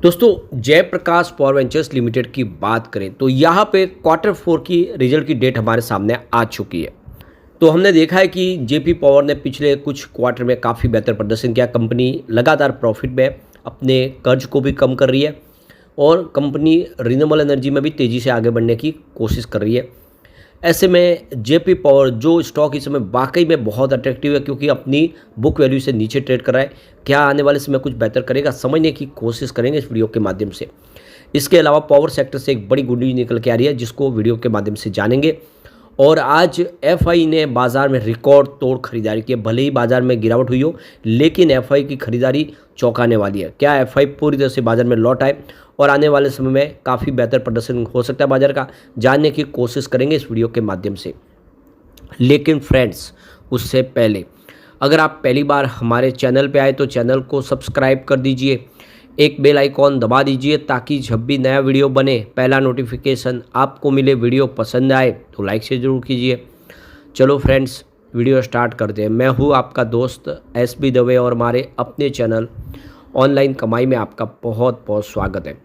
दोस्तों Jayaprakash power ventures limited की बात करें तो यहाँ पे क्वार्टर 4 की रिजल्ट की डेट हमारे सामने आ चुकी है। तो हमने देखा है कि जेपी पावर ने पिछले कुछ क्वार्टर में काफ़ी बेहतर प्रदर्शन किया। कंपनी लगातार प्रॉफिट में अपने कर्ज को भी कम कर रही है और कंपनी रिन्यूएबल एनर्जी में भी तेज़ी से आगे बढ़ने की कोशिश कर रही है। ऐसे में जेपी पावर जो स्टॉक इस समय वाकई में बहुत अट्रैक्टिव है, क्योंकि अपनी बुक वैल्यू से नीचे ट्रेड कर रहा है। क्या आने वाले समय कुछ बेहतर करेगा, समझने की कोशिश करेंगे इस वीडियो के माध्यम से। इसके अलावा पावर सेक्टर से एक बड़ी गुड न्यूज़ निकल के आ रही है, जिसको वीडियो के माध्यम से जानेंगे। और आज एफआई ने बाजार में रिकॉर्ड तोड़ खरीदारी की है। भले ही बाजार में गिरावट हुई हो, लेकिन एफआई की खरीदारी चौंकाने वाली है। क्या एफआई पूरी तरह से बाजार में लौट आए और आने वाले समय में काफ़ी बेहतर प्रदर्शन हो सकता है बाजार का, जानने की कोशिश करेंगे इस वीडियो के माध्यम से। लेकिन फ्रेंड्स, उससे पहले अगर आप पहली बार हमारे चैनल पे आए तो चैनल को सब्सक्राइब कर दीजिए, एक बेल आइकॉन दबा दीजिए, ताकि जब भी नया वीडियो बने पहला नोटिफिकेशन आपको मिले। वीडियो पसंद आए तो लाइक से ज़रूर कीजिए। चलो फ्रेंड्स, वीडियो स्टार्ट करते हैं। मैं हूँ आपका दोस्त एसबी दवे और हमारे अपने चैनल ऑनलाइन कमाई में आपका बहुत बहुत स्वागत है।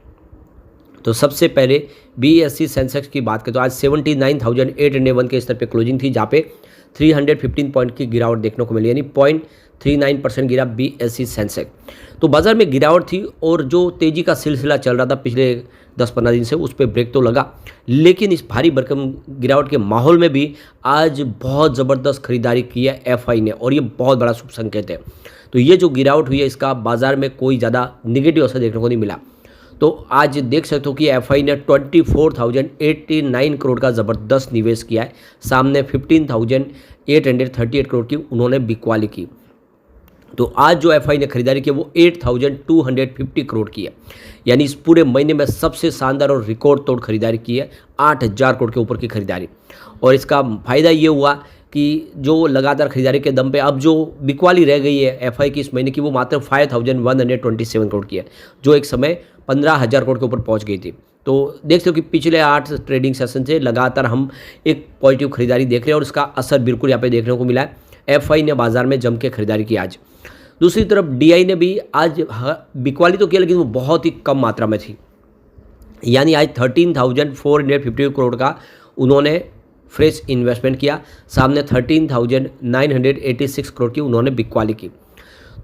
तो सबसे पहले बीएसई सेंसेक्स की बात करें तो आज 79,801 के स्तर पे क्लोजिंग थी, जहाँ पे 315 पॉइंट की गिरावट देखने को मिली, यानी 0.39% गिरा बीएसई सेंसेक्स। तो बाजार में गिरावट थी और जो तेज़ी का सिलसिला चल रहा था पिछले 10-15 दिन से, उस पर ब्रेक तो लगा। लेकिन इस भारी भरकम गिरावट के माहौल में भी आज बहुत ज़बरदस्त खरीदारी की है एफआई ने, और ये बहुत बड़ा शुभ संकेत है। तो ये जो गिरावट हुई है, इसका बाजार में कोई ज़्यादा निगेटिव असर देखने को नहीं मिला। तो आज देख सकते हो कि एफआई ने 24,089 करोड़ का ज़बरदस्त निवेश किया है। सामने 15,838 करोड़ की उन्होंने बिकवाली की। तो आज जो एफआई ने खरीदारी की वो 8,250 करोड़ की है, यानी इस पूरे महीने में सबसे शानदार और रिकॉर्ड तोड़ खरीदारी की है। 8,000 करोड़ के ऊपर की खरीदारी। और इसका फ़ायदा ये हुआ कि जो लगातार खरीदारी के दम पे अब जो बिकवाली रह गई है एफआई की इस महीने की, वो मात्र 5,127 करोड़ की है, जो एक समय 15,000 करोड़ के ऊपर पहुंच गई थी। तो देख सकते हो कि पिछले 8 ट्रेडिंग सेशन से लगातार हम एक पॉजिटिव खरीदारी देख रहे हैं और इसका असर बिल्कुल यहाँ पे देखने को मिला है। एफआई ने बाजार में जम के खरीदारी की आज। दूसरी तरफ डीआई ने भी आज बिकवाली तो किया, लेकिन वो बहुत ही कम मात्रा में थी, यानी आज 13,450 करोड़ का उन्होंने फ्रेश इन्वेस्टमेंट किया। सामने 13,986 करोड़ की उन्होंने बिकवाली की।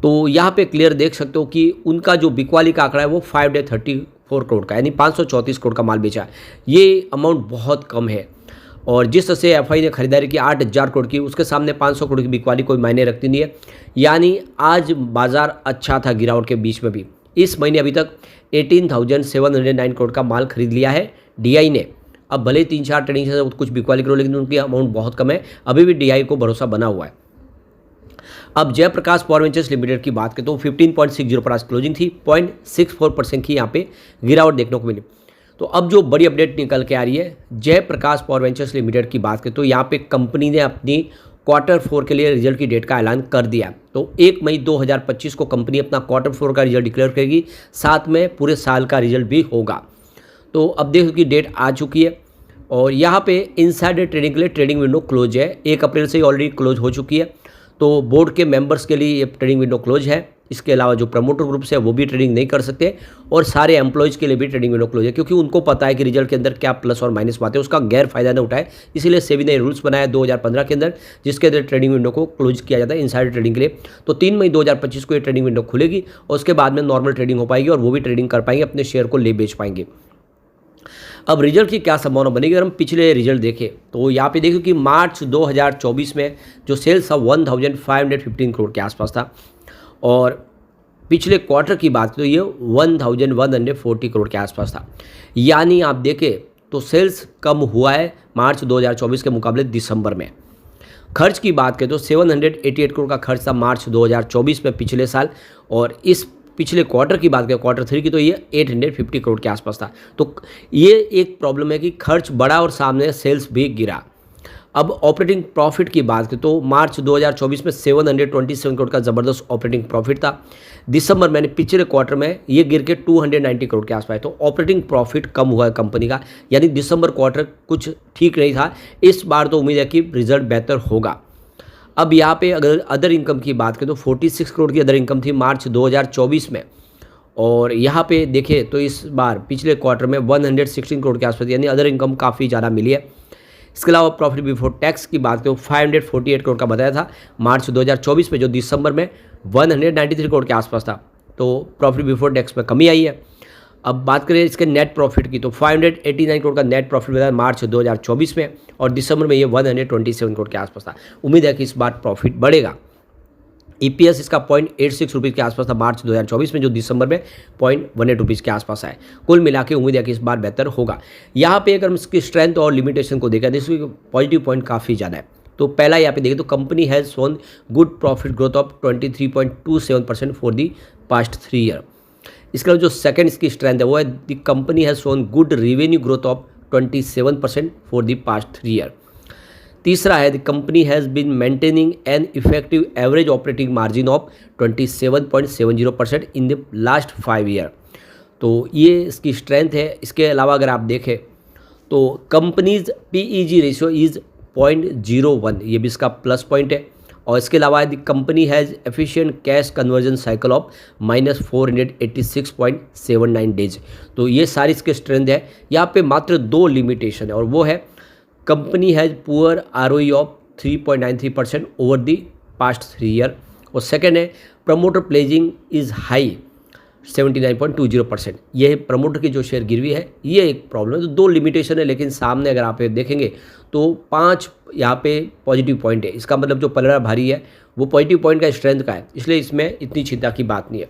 तो यहाँ पे क्लियर देख सकते हो कि उनका जो बिकवाली का आंकड़ा है वो 5 डे 34 करोड़ का, यानी 534 करोड़ का माल बेचा है। ये अमाउंट बहुत कम है। और जिस तरह से एफआई ने खरीदारी की 8,000 करोड़ की, उसके सामने 500 करोड़ की बिकवाली कोई मायने रखती नहीं है। यानी आज बाजार अच्छा था गिरावट के बीच में भी। इस महीने अभी तक 18,709 करोड़ का माल खरीद लिया है डीआई ने। अब भले 3-4 ट्रेडिंग से कुछ बिकवाली करो, लेकिन उनकी अमाउंट बहुत कम है। अभी भी डीआई को भरोसा बना हुआ है। अब जयप्रकाश पावर वेंचर्स लिमिटेड की बात करें तो 15.60 पर आज क्लोजिंग थी। 0.64% की यहाँ पे गिरावट देखने को मिली। तो अब जो बड़ी अपडेट निकल के आ रही है जयप्रकाश पावर वेंचर्स लिमिटेड की बात करें तो यहाँ पे कंपनी ने अपनी क्वार्टर 4 के लिए रिजल्ट की डेट का ऐलान कर दिया। तो 1 मई 2025 को कंपनी अपना क्वार्टर 4 का रिजल्ट डिक्लेयर करेगी, साथ में पूरे साल का रिजल्ट भी होगा। तो अब देखो कि डेट आ चुकी है और यहाँ पे इनसाइडर ट्रेडिंग के लिए ट्रेडिंग विंडो क्लोज है। 1 अप्रैल से ही ऑलरेडी क्लोज हो चुकी है। तो बोर्ड के मेंबर्स के लिए ये ट्रेडिंग विंडो क्लोज है। इसके अलावा जो प्रमोटर ग्रुप्स है वो भी ट्रेडिंग नहीं कर सकते, और सारे एम्प्लॉयज़ के लिए भी ट्रेडिंग विंडो क्लोज है, क्योंकि उनको पता है कि रिजल्ट के अंदर क्या प्लस और माइनस बातें, उसका गैर फायदा न उठाए। इसीलिए सेबी ने रूल्स बनाया 2015 के अंदर, जिसके अंदर ट्रेडिंग विंडो को क्लोज किया जाता है इनसाइडर ट्रेडिंग के लिए। तो 3 मई 2025 को ये ट्रेडिंग विंडो खुलेगी और उसके बाद में नॉर्मल ट्रेडिंग हो पाएगी और वो भी ट्रेडिंग कर पाएंगे, अपने शेयर को ले बेच पाएंगे। अब रिजल्ट की क्या संभावना बनेगी, अगर हम पिछले रिजल्ट देखें तो यहाँ पे देखो कि मार्च 2024 में जो सेल्स था 1,515 करोड़ के आसपास था, और पिछले क्वार्टर की बात तो ये 1,140 करोड़ के आसपास था। यानी आप देखें तो सेल्स कम हुआ है मार्च 2024 के मुकाबले दिसंबर में। खर्च की बात करें तो 788 करोड़ का खर्च था मार्च 2024 में पिछले साल, और इस पिछले क्वार्टर की बात करें क्वार्टर 3 की तो ये 850 करोड़ के आसपास था। तो ये एक प्रॉब्लम है कि खर्च बढ़ा और सामने सेल्स भी गिरा। अब ऑपरेटिंग प्रॉफिट की बात करें तो मार्च 2024 में 727 करोड़ का ज़बरदस्त ऑपरेटिंग प्रॉफिट था। दिसंबर में पिछले क्वार्टर में ये गिर के 290 करोड़ के आसपास, तो ऑपरेटिंग प्रॉफिट कम हुआ है कंपनी का, यानी दिसंबर क्वार्टर कुछ ठीक नहीं था। इस बार तो उम्मीद है कि रिजल्ट बेहतर होगा। अब यहाँ पे अगर अदर इनकम की बात करें तो 46 करोड़ की अदर इनकम थी मार्च 2024 में, और यहाँ पे देखें तो इस बार पिछले क्वार्टर में 116 करोड़ के आसपास यानी अदर इनकम काफ़ी ज़्यादा मिली है। इसके अलावा प्रॉफिट बिफोर टैक्स की बात करें 548 करोड़ का बताया था मार्च 2024 में, जो दिसंबर में 193 करोड़ के आसपास था। तो प्रॉफिट बिफोर टैक्स में कमी आई है। अब बात करें इसके नेट प्रॉफिट की तो 589 करोड़ का नेट प्रॉफिट बताया मार्च 2024 में, और दिसंबर में ये 127 करोड़ के आसपास था। उम्मीद है कि इस बार प्रॉफिट बढ़ेगा। EPS इसका 0.86 रुपीज़ के आसपास था मार्च 2024 में, जो दिसंबर में 0.18 रुपीज़ के आसपास है। कुल मिला के उम्मीद है कि इस बार बेहतर होगा। यहाँ पे अगर हम इसकी स्ट्रेंथ और लिमिटेशन को देखा तो इसकी पॉजिटिव पॉइंट काफ़ी ज़्यादा है। तो पहला यहाँ पे देखें तो company has shown good profit growth of 23.27% for the past 3 year. इसके अलावा जो सेकंड इसकी स्ट्रेंथ है वो है the company has shown good revenue growth of 27% for the past 3 year. तीसरा है the company has been maintaining an effective average operating margin of 27.70% in the last 5 year. तो ये इसकी स्ट्रेंथ है। इसके अलावा अगर आप देखें तो कंपनीज PEG रेशियो इज़ 0.01, ये भी इसका प्लस पॉइंट है। और इसके अलावा the company has efficient cash conversion cycle of -486.79 days. तो ये सारी इसके स्ट्रेंथ है। यहाँ पे मात्र 2 लिमिटेशन है, और वो है company has poor ROE of 3.93% over the past 3 year, और सेकेंड है प्रमोटर प्लेजिंग इज़ हाई 79.20%। ये प्रमोटर की जो शेयर गिरवी है ये एक प्रॉब्लम है। तो 2 लिमिटेशन है, लेकिन सामने अगर आप देखेंगे तो 5 यहाँ पे पॉजिटिव पॉइंट है। इसका मतलब जो पलड़ा भारी है वो पॉजिटिव पॉइंट का स्ट्रेंथ का है, इसलिए इसमें इतनी चिंता की बात नहीं है।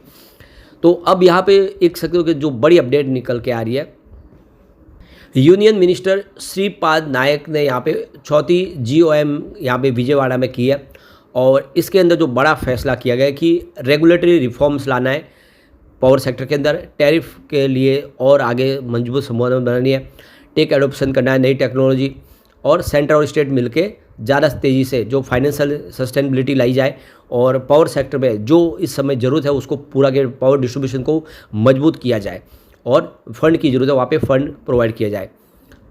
तो अब यहाँ पे एक सकते हो कि जो बड़ी अपडेट निकल के आ रही है, यूनियन मिनिस्टर श्रीपाद नायक ने यहाँ पे 4थी GOM यहाँ पे विजयवाड़ा में की है, और इसके अंदर जो बड़ा फैसला किया गया है कि रेगुलेटरी रिफॉर्म्स लाना है पावर सेक्टर के अंदर, टैरिफ के लिए और आगे मजबूत संभावना बनानी है, टेक एडोप्शन करना है नई टेक्नोलॉजी, और सेंटर और स्टेट मिलके ज़्यादा तेज़ी से जो फाइनेंशियल सस्टेनेबिलिटी लाई जाए, और पावर सेक्टर में जो इस समय ज़रूरत है उसको पूरा के पावर डिस्ट्रीब्यूशन को मजबूत किया जाए, और फंड की ज़रूरत है वहाँ पे फंड प्रोवाइड किया जाए।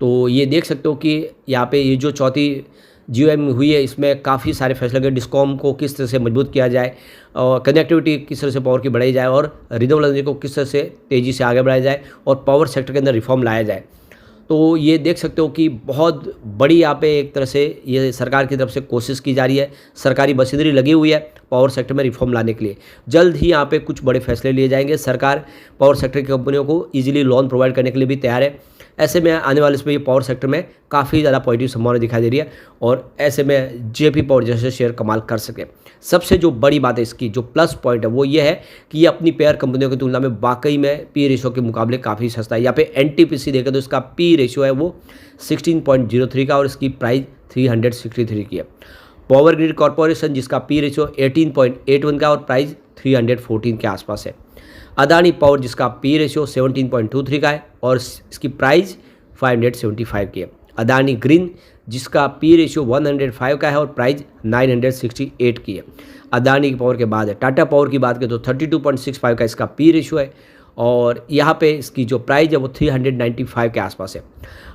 तो ये देख सकते हो कि यहाँ पे ये जो 4थी GOM हुई है इसमें काफ़ी सारे फैसले गए। डिस्कॉम को किस तरह से मजबूत किया जाए, और कनेक्टिविटी किस तरह से पावर की बढ़ाई जाए, और रिन्यूएबल एनर्जी को किस तरह से तेज़ी से आगे बढ़ाया जाए, और पावर सेक्टर के अंदर रिफॉर्म लाया जाए। तो ये देख सकते हो कि बहुत बड़ी यहाँ पे एक तरह से ये सरकार की तरफ से कोशिश की जा रही है। सरकारी मशीनरी लगी हुई है पावर सेक्टर में रिफॉर्म लाने के लिए। जल्द ही यहाँ पे कुछ बड़े फैसले लिए जाएंगे। सरकार पावर सेक्टर की कंपनियों को ईजिली लोन प्रोवाइड करने के लिए भी तैयार है। ऐसे में आने वाले इसमें ये पावर सेक्टर में काफ़ी ज़्यादा पॉजिटिव संभावना दिखाई दे रही है, और ऐसे में JP पावर जैसे शेयर कमाल कर सके। सबसे जो बड़ी बात है इसकी जो प्लस पॉइंट है वो ये है कि ये अपनी पेयर कंपनियों की तुलना में वाकई में P रेशियो के मुकाबले काफ़ी सस्ता है। यहाँ पे NTPC देखें तो इसका P रेशियो है वो 16.03 का, और इसकी प्राइस 363 की है। पावर ग्रिड कॉर्पोरेशन जिसका P रेशियो 18.81 का और प्राइस 314 के आसपास है। अदानी पावर जिसका P रेशियो 17.23 का है और इसकी प्राइस 575 की है। अदानी ग्रीन जिसका P रेशियो 105 का है और प्राइस 968 की है। अदानी पावर के बाद है टाटा पावर की बात करें तो 32.65 का इसका P रेशियो है, और यहाँ पे इसकी जो प्राइस है वो 395 के आसपास है।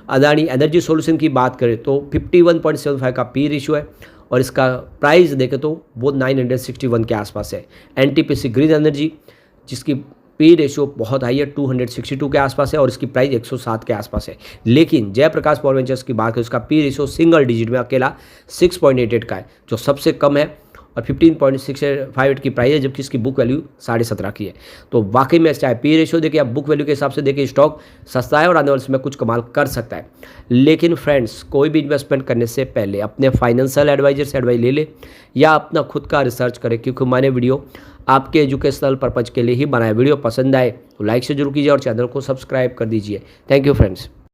अदानी एनर्जी सॉल्यूशन की बात करें तो 51.75 का P रेशियो है, और इसका प्राइस देखें तो वो 961 के आसपास है। NTPC ग्रीन एनर्जी जिसकी P रेशियो बहुत हाई है 262 के आसपास है, और इसकी प्राइस 107 के आसपास है। लेकिन जयप्रकाश पावर वेंचर्स की बात करें उसका P रेशियो सिंगल डिजिट में अकेला 6.88 का है, जो सबसे कम है, और 15.658 की प्राइस है, जबकि इसकी बुक वैल्यू 17.5 की है। तो वाकई में चाहे P रेशियो देखिए या बुक वैल्यू के हिसाब से देखिए स्टॉक सस्ता है और आने वाले समय कुछ कमाल कर सकता है। लेकिन फ्रेंड्स, कोई भी इन्वेस्टमेंट करने से पहले अपने फाइनेंशियल एडवाइजर से एडवाइस ले ले या अपना खुद का रिसर्च करें, क्योंकि मैंने वीडियो आपके एजुकेशनल पर्पज़ के लिए ही बनाया। वीडियो पसंद आए तो लाइक से जरूर कीजिए और चैनल को सब्सक्राइब कर दीजिए। Thank you friends.